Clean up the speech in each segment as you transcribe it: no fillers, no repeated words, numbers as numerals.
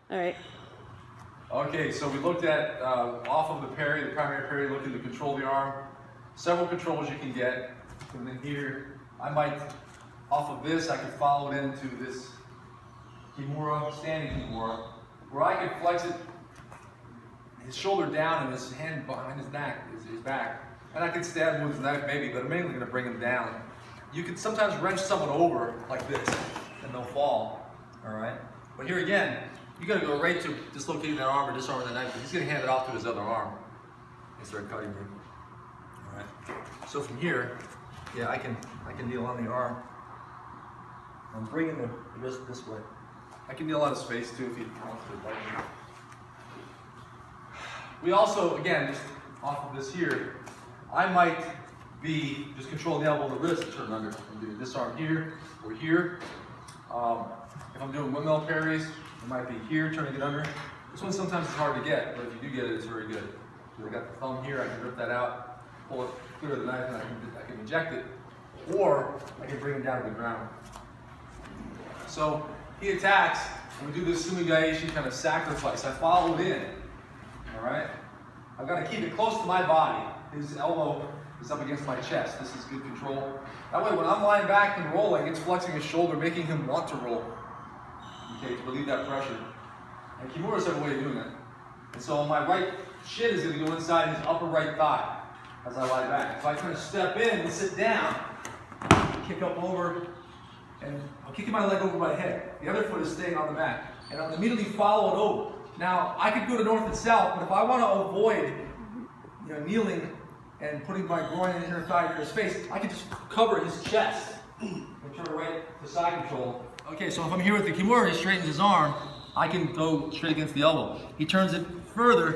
All right. Okay, so we looked at off of the parry, the primary parry, looking to control the arm. Several controls you can get. And then here, I might, off of this, I could follow it into this Kimura, standing Kimura, where I could flex it, his shoulder down and his hand behind his back, his back. And I could stab him with his knife maybe, but I'm mainly going to bring him down. You can sometimes wrench someone over like this, and they'll fall, all right? But here again, you got to go right to dislocating that arm or disarming the knife, because he's going to hand it off to his other arm and start cutting him. All right. So from here, yeah, I can kneel on the arm. I'm bringing the wrist this way. I can kneel on his face too if he wants to bite me. We also, again, just off of this here, I might be just controlling the elbow and the wrist and turn under. I'm doing this arm here or here. If I'm doing windmill parries, it might be here, turning it under. This one sometimes is hard to get, but if you do get it, it's very good. So I got the thumb here, I can rip that out, pull it clear of the knife, and I can eject it. Or I can bring him down to the ground. So he attacks, and we do this sumigaishi kind of sacrifice. I follow it in, all right? I've got to keep it close to my body. His elbow is up against my chest. This is good control. That way, when I'm lying back and rolling, it's flexing his shoulder, making him want to roll. Okay, to relieve that pressure. And Kimuras have a way of doing that. And so my right shin is going to go inside his upper right thigh as I lie back. So I kind of step in and sit down, kick up over, and I'm kicking my leg over my head. The other foot is staying on the mat. And I'll immediately follow it over. Now, I could go to north and south, but if I want to avoid kneeling and putting my groin and inner thigh near his face, I can just cover his chest and turn right to side control. Okay, so if I'm here with the Kimura, he straightens his arm, I can go straight against the elbow. He turns it further,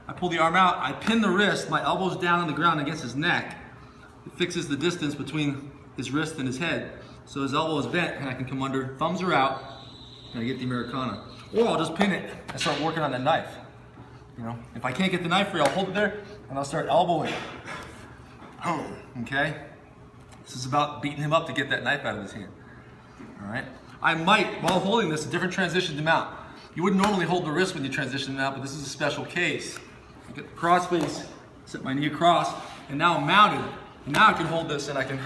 I pull the arm out, I pin the wrist, my elbow's down on the ground against his neck. It fixes the distance between his wrist and his head. So his elbow is bent and I can come under, thumbs are out, and I get the Americana. Or I'll just pin it and start working on the knife. If I can't get the knife free, I'll hold it there and I'll start elbowing. Okay? This is about beating him up to get that knife out of his hand. All right? I might, while holding this, a different transition to mount. You wouldn't normally hold the wrist when you transition to mount, but this is a special case. I get the cross face, set my knee across, and now I'm mounted. And now I can hold this and I can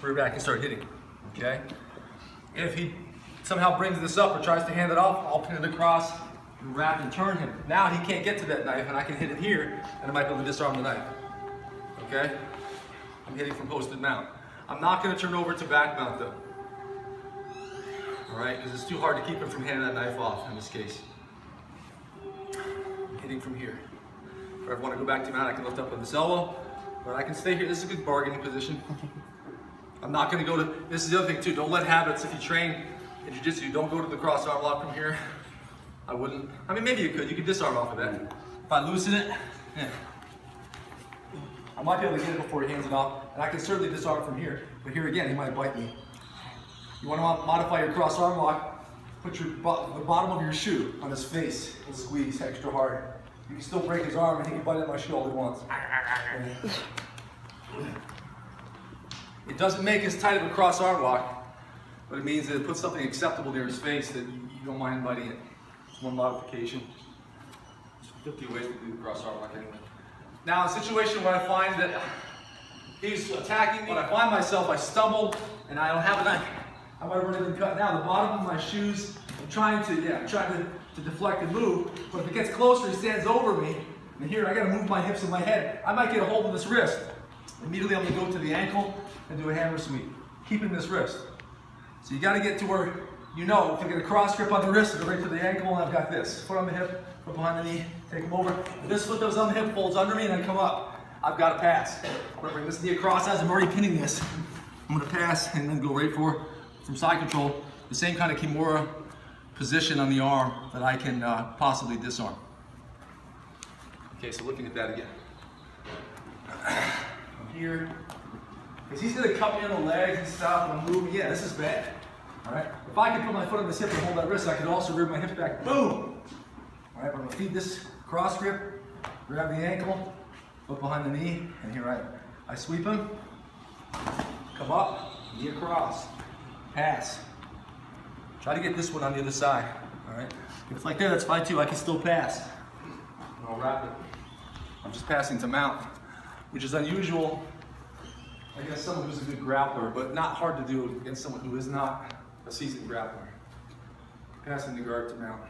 bring it back and start hitting. Okay? If he somehow brings this up or tries to hand it off, I'll pin it across and wrap and turn him. Now he can't get to that knife and I can hit it here and I might be able to disarm the knife. Okay? I'm hitting from posted mount. I'm not going to turn over to back mount though. Alright? Because it's too hard to keep him from handing that knife off in this case. I'm hitting from here. If I want to go back to mount, I can lift up with this elbow. But I can stay here. This is a good bargaining position. I'm not going to go to, this is the other thing too, don't let habits, if you train in Jiu-Jitsu, don't go to the cross arm lock from here. I wouldn't, maybe you could disarm off of that. If I loosen it, yeah. I might be able to get it before he hands it off, and I can certainly disarm from here, but here again, he might bite me. You want to modify your cross arm lock, put the bottom of your shoe on his face and squeeze extra hard. You can still break his arm and he can bite at my shoe all he wants. It doesn't make as tight of a cross arm lock, but it means that it puts something acceptable near his face that you don't mind biting it. It's one modification. There's 50 ways to do the cross arm lock anyway. Now, a situation where I find that he's attacking me, when I find myself, I stumble and I don't have a knife. I might have already been cut. Now, the bottom of my shoes, I'm trying to deflect and move, but if it gets closer, he stands over me, and here I gotta move my hips and my head. I might get a hold of this wrist. Immediately, I'm gonna go to the ankle and do a hammer sweep, keeping this wrist. So you gotta get to where if I get a cross grip on the wrist, I go right to the ankle, and I've got this. Foot on the hip, foot behind the knee, take them over. If this foot that was on the hip folds under me and I come up, I've got to pass. I'm gonna bring this knee across as I'm already pinning this. I'm gonna pass and then go right from side control, the same kind of Kimura position on the arm that I can possibly disarm. Okay, so looking at that again. I'm here, because he's gonna cut me on the legs and stuff, and I'm moving. Yeah, this is bad. All right. If I can put my foot on this hip and hold that wrist, I can also rear my hips back. Boom. All right. But I'm gonna feed this cross grip, grab the ankle, foot behind the knee, and here I sweep him. Come up, knee across, pass. Try to get this one on the other side. All right. If it's like that, that's fine too. I can still pass. And I'll wrap it. I'm just passing to mount, which is unusual. I guess someone who's a good grappler, but not hard to do against someone who is not a seasoned grappler. Passing the guard to mount.